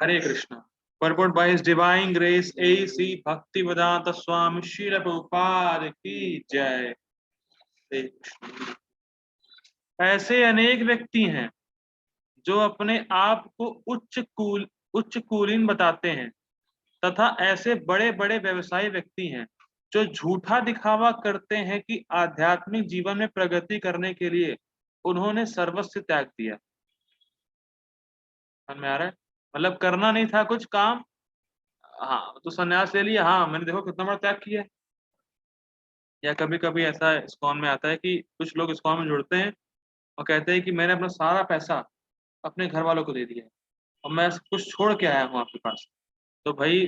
Hare Krishna. Purport by His Divine Grace A.C. Bhaktivedanta Swami Srila Prabhupada की जय। हरे कृष्ण। ऐसे अनेक व्यक्ति हैं जो अपने आप को उच्च कुलीन बताते हैं तथा ऐसे बड़े बड़े व्यवसायी व्यक्ति हैं जो झूठा दिखावा करते हैं कि आध्यात्मिक जीवन में प्रगति करने के लिए उन्होंने सर्वस्व त्याग दिया। समझ में आ रहा है? मतलब करना नहीं था कुछ काम, हाँ तो संन्यास ले लिया, हाँ मैंने देखो कितना बड़ा त्याग किया है। या कभी कभी ऐसा इस्कॉन में आता है कि कुछ लोग इस्कॉन में जुड़ते हैं और कहते हैं कि मैंने अपना सारा पैसा अपने घर वालों को दे दिया है और मैं सब कुछ छोड़ के आया हूँ आपके पास। तो भाई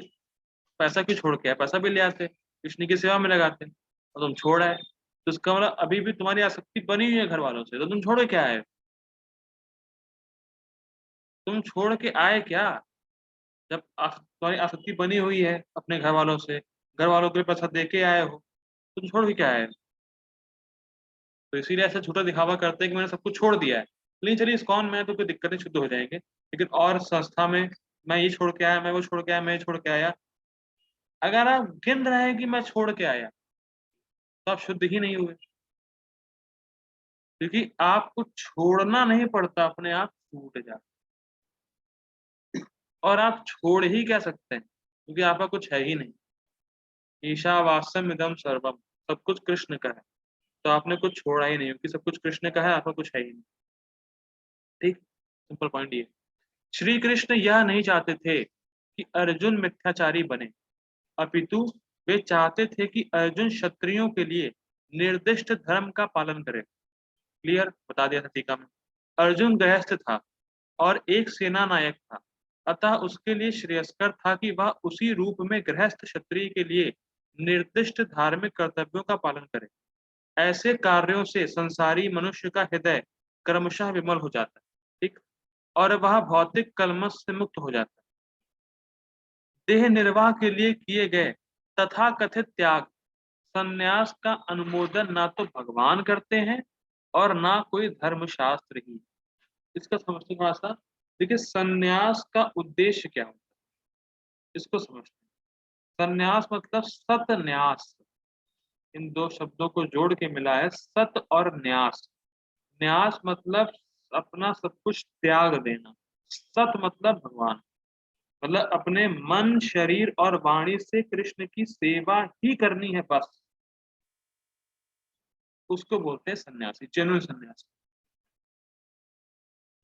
पैसा क्यों छोड़ के आया? पैसा भी ले आते, कृष्ण की सेवा में लगाते, और तुम छोड़ आए, तो इसका मतलब अभी भी तुम्हारी आसक्ति बनी हुई है घर वालों से, तो तुम छोड़ के आए? तुम छोड़ के आए क्या? जब तुम्हारी आसक्ति बनी हुई है अपने घर वालों से, घर वालों के लिए पैसा दे के आए हो, तुम छोड़ के क्या आए? तो इसीलिए ऐसा झूठा दिखावा करते हैं कि मैंने सब कुछ छोड़ दिया है। लेकिन चलिए इस्कॉन में तो कोई दिक्कतें शुद्ध हो जाएंगे, लेकिन और संस्था में मैं ये छोड़ के आया, मैं वो छोड़ के आया, मैं ये छोड़ के आया, अगर आप गिन रहे हैं कि मैं छोड़ के आया तो आप शुद्ध ही नहीं हुए, क्योंकि आपको छोड़ना नहीं पड़ता, अपने आप छूट जाता। और आप छोड़ ही क्या सकते हैं, क्योंकि आपका कुछ है ही नहीं। ईशावास्यम इदम सर्वम, सब कुछ कृष्ण का है, तो आपने कुछ छोड़ा ही नहीं, क्योंकि सब कुछ कृष्ण का है, आपका कुछ है ही नहीं। ठीक, सिंपल पॉइंट ये। श्री कृष्ण यह नहीं चाहते थे कि अर्जुन मिथ्याचारी बने, अपितु वे चाहते थे कि अर्जुन क्षत्रियों के लिए निर्दिष्ट धर्म का पालन करे। क्लियर बता दिया था टीका में। अर्जुन गृहस्थ था और एक सेना नायक था, अतः उसके लिए श्रेयस्कर था कि वह उसी रूप में गृहस्थ क्षत्रिय के लिए निर्दिष्ट धार्मिक कर्तव्यों का पालन करे। ऐसे कार्यों से संसारी मनुष्य का हृदय क्रमशः विमल हो जाता है, ठीक, और वह भौतिक कलमश से मुक्त हो जाता है। देह निर्वाह के लिए किए गए तथा कथित त्याग संन्यास का अनुमोदन ना तो भगवान करते हैं और ना कोई धर्मशास्त्र ही। इसका समझते थोड़ा सा। देखिए संन्यास का उद्देश्य क्या होता है, इसको समझते हैं। संन्यास मतलब सतन्यास, इन दो शब्दों को जोड़ के मिला है सत और न्यास। न्यास मतलब अपना सब कुछ त्याग देना, सत मतलब भगवान, मतलब अपने मन शरीर और वाणी से कृष्ण की सेवा ही करनी है बस, उसको बोलते हैं सन्यासी, जेन्युइन सन्यासी।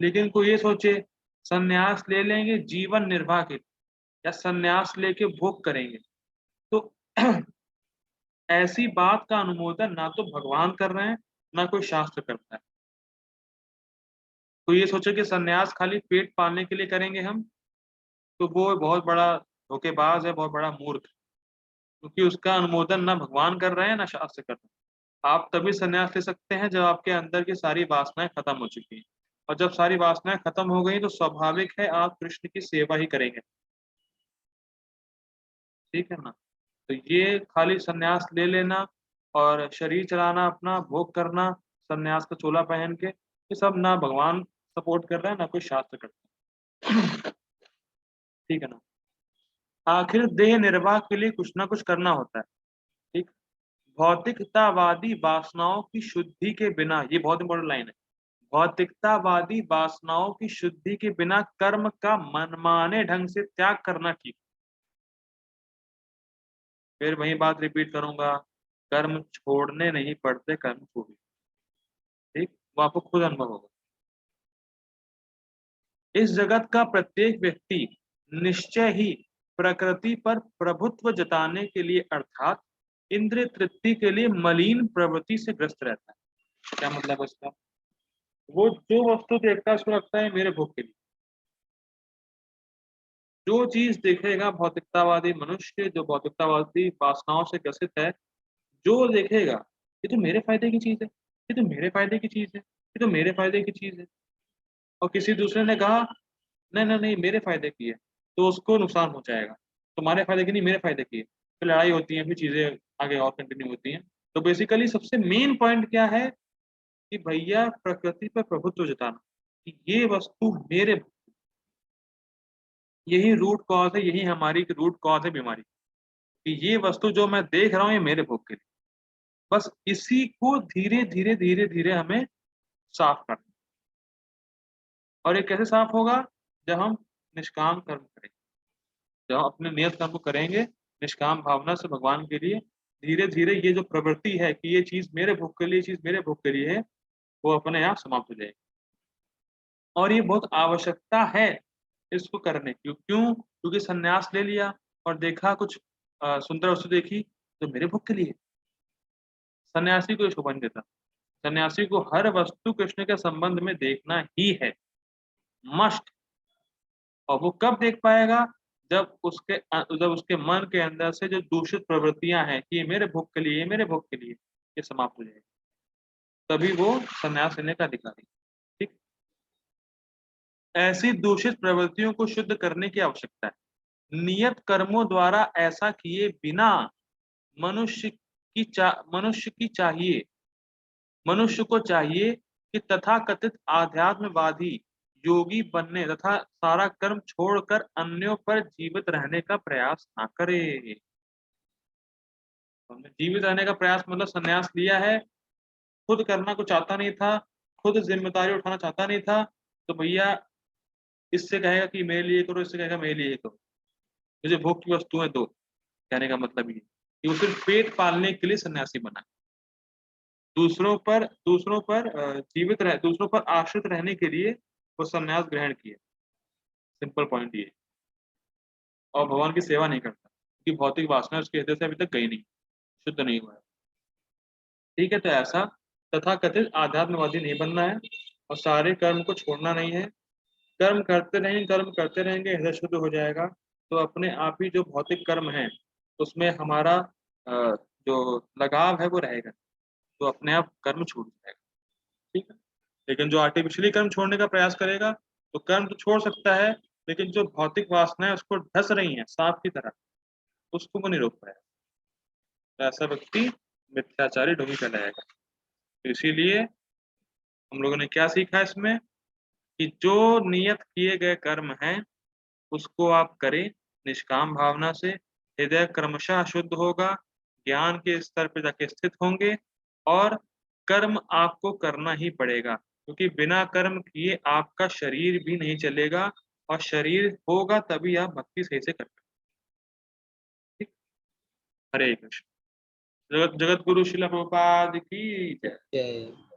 लेकिन कोई ये सोचे सन्यास ले लेंगे जीवन निर्वाह के लिए, या सन्यास लेके भोग करेंगे, तो ऐसी बात का अनुमोदन ना तो भगवान कर रहे हैं ना कोई शास्त्र करता है। तो ये सोचो कि सन्यास खाली पेट पालने के लिए करेंगे हम, तो वो बहुत बड़ा धोखेबाज है, बहुत बड़ा मूर्ख है, क्योंकि उसका अनुमोदन ना भगवान कर रहे हैं ना शास्त्र कर रहे हैं। आप तभी सन्यास ले सकते हैं जब आपके अंदर की सारी वासनाएं खत्म हो चुकी हैं, और जब सारी वासनाएं खत्म हो गई तो स्वाभाविक है आप कृष्ण की सेवा ही करेंगे। ठीक है ना? तो ये खाली सन्यास ले लेना और शरीर चलाना, अपना भोग करना, सन्यास का चोला पहन के, ये सब ना भगवान सपोर्ट कर रहा है ना कोई शास्त्र करता है। ठीक है ना? आखिर देह निर्वाह के लिए कुछ ना कुछ करना होता है। ठीक, भौतिकतावादी वासनाओं की शुद्धि के बिना, ये बहुत इंपॉर्टेंट लाइन है, भौतिकतावादी वासनाओं की शुद्धि के बिना कर्म का मनमाने ढंग से त्याग करना ठीक। फिर वही बात रिपीट करूंगा, कर्म छोड़ने नहीं पड़ते, कर्म छोड़िए। ठीक, वो आपको खुद अनुभव होगा। इस जगत का प्रत्येक व्यक्ति निश्चय ही प्रकृति पर प्रभुत्व जताने के लिए अर्थात इंद्रिय तृप्ति के लिए मलिन प्रवृत्ति से ग्रस्त रहता है। क्या मतलब है इसका? वो जो वस्तु देखता है उसको लगता है मेरे भोग के लिए। जो चीज देखेगा भौतिकतावादी मनुष्य, जो भौतिकतावादी वासनाओं से ग्रसित है, जो देखेगा ये तो मेरे फायदे की चीज है, ये तो मेरे फायदे की चीज है, ये तो मेरे फायदे की चीज है, और किसी दूसरे ने कहा नहीं नहीं नहीं मेरे फायदे की है, तो उसको नुकसान हो जाएगा। तुम्हारे फायदे की नहीं, मेरे फायदे की है, फिर लड़ाई होती है, फिर चीजें आगे और कंटिन्यू होती हैं। तो बेसिकली सबसे मेन पॉइंट क्या है कि भैया प्रकृति पर प्रभुत्व जताना, कि ये वस्तु मेरे, यही रूट कॉज है, यही हमारी रूट कॉज है बीमारी कि ये वस्तु जो मैं देख रहा हूँ ये मेरे भोग के लिए। बस इसी को धीरे धीरे धीरे धीरे हमें साफ करना। और ये कैसे साफ होगा? जब हम निष्काम कर्म करेंगे, जब हम अपने नियत कर्म को करेंगे निष्काम भावना से भगवान के लिए, धीरे धीरे ये जो प्रवृत्ति है कि ये चीज मेरे भोग के लिए, चीज मेरे भोग के लिए है, वो अपने आप समाप्त हो जाएगी। और ये बहुत आवश्यकता है इसको करने की। क्यों? क्योंकि संन्यास ले लिया और देखा कुछ सुंदर वस्तु देखी तो मेरे भोग के लिए। सन्यासी को ये शोभा नहीं देता। सन्यासी को हर वस्तु कृष्ण के संबंध में देखना ही है, मस्ट। और वो कब देख पाएगा? जब उसके मन के अंदर से जो दूषित प्रवृत्तियां हैं कि ये मेरे भोग के लिए, ये मेरे भोग के लिए, ये समाप्त हो जाएगी, तभी वो संन्यास लेने का अधिकारी। ठीक। ऐसी दूषित प्रवृत्तियों को शुद्ध करने की आवश्यकता है। नियत कर्मों द्वारा ऐसा किए बिना मनुष्य को चाहिए कि तथाकथित आध्यात्मवादी योगी बनने तथा सारा कर्म छोड़कर अन्यों पर जीवित रहने का प्रयास ना करे। जीवित रहने का प्रयास मतलब संन्यास लिया है, खुद करना कुछ चाहता नहीं था, खुद जिम्मेदारी उठाना चाहता नहीं था, तो भैया इससे कहेगा कि मेरे लिए करो, इससे कहेगा मेरे लिए करो, मुझे भोग की वस्तुएं दो। कहने का मतलब ये कि वो सिर्फ पेट पालने के लिए सन्यासी बना, दूसरों पर आश्रित रहने के लिए वो संन्यास ग्रहण किए। सिंपल पॉइंट ये। और भगवान की सेवा नहीं करता क्योंकि भौतिक वासना उसके हृदय से अभी तक गई नहीं, शुद्ध नहीं हुआ है। ठीक है, तो ऐसा तथाकथित आध्यात्मवादी नहीं बनना है और सारे कर्म को छोड़ना नहीं है। कर्म करते रहेंगे, हृदय शुद्ध हो जाएगा। तो अपने आप ही जो भौतिक कर्म है उसमें हमारा जो लगाव है वो रहेगा, तो अपने आप कर्म छूट जाएगा। ठीक है। लेकिन जो आर्टिफिशियली कर्म छोड़ने का प्रयास करेगा तो कर्म तो छोड़ सकता है, लेकिन जो भौतिक वासनाएं उसको ढस रही हैं सांप की तरह, उसको वो नहीं रोक पाएगा। तो ऐसा व्यक्ति मिथ्याचारी ढोंगी कहलाएगा। तो इसीलिए हम लोगों ने क्या सीखा इसमें कि जो नियत किए गए कर्म हैं उसको आप करें निष्काम भावना से, हृदय क्रमशः शुद्ध होगा, ज्ञान के स्तर पे जाके स्थित होंगे, और कर्म आपको करना ही पड़ेगा क्योंकि बिना कर्म किए आपका शरीर भी नहीं चलेगा, और शरीर होगा तभी आप भक्ति सही से कर पाएंगे। ठीक। हरे कृष्ण। जगत जगत गुरु शिला प्रभुपाद की जय। जय।